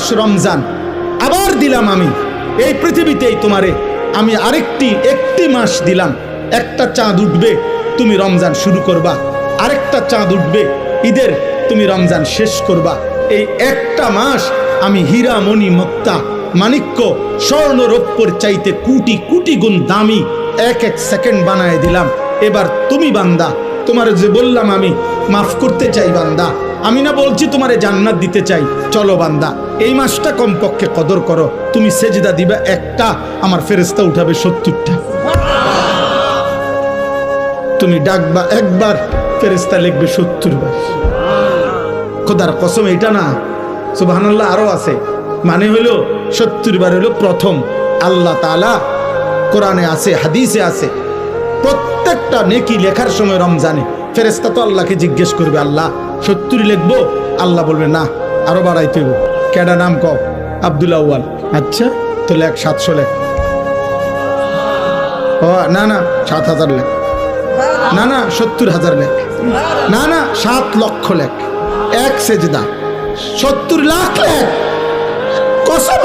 মাস রমজান আবার দিলাম আমি এই পৃথিবীতেই তোমারে, আমি একটি মাস দিলাম, একটা চাঁদ উঠবে তুমি রমজান শুরু করবা, আরেকটা চাঁদ উঠবে ঈদের তুমি রমজান শেষ করবা। এই একটা মাস আমি হীরা মণি মুক্তা মাণিক্য স্বর্ণ রৌপ্যর চাইতে কোটি কোটি গুণ দামি এক সেকেন্ড বানায় দিলাম। এবার তুমি বান্দা, তোমার যে বললাম আমি মাফ করতে চাই বান্দা, আমি না বলছি তোমারে জান্নাত দিতে চাই, চলো বান্দা এই মাসটা কমপক্ষে কদর করো। তুমি সেজদা দিবা একটা, আমার ফেরেশতা উঠাবে 70টা। তুমি ডাকবা একবার, ফেরেশতা লিখবে 70 বার। খোদার কসম এটা না, সুবহানাল্লাহ আরো আছে, মানে হলো 70 বার হলো প্রথম। আল্লাহ তাআলা কোরআনে আছে, হাদিসে আছে, প্রত্যেকটা নেকি লেখার সময় রমজানে ফেরেশতা তো আল্লাহকে জিজ্ঞেস করবে, আল্লাহ 70 লিখবো? আল্লাহ বলবে না, আরো বাড়াইতে হইব। কেডা নাম কও? আব্দুল আউয়াল। আচ্ছা তো লেখ 700 লেখ। ও না না 7000 লেখ, না না 70,000 লেখ, না না 7 লক্ষ লেখ, এক সেজদা 70 লাখ লেখ। কসম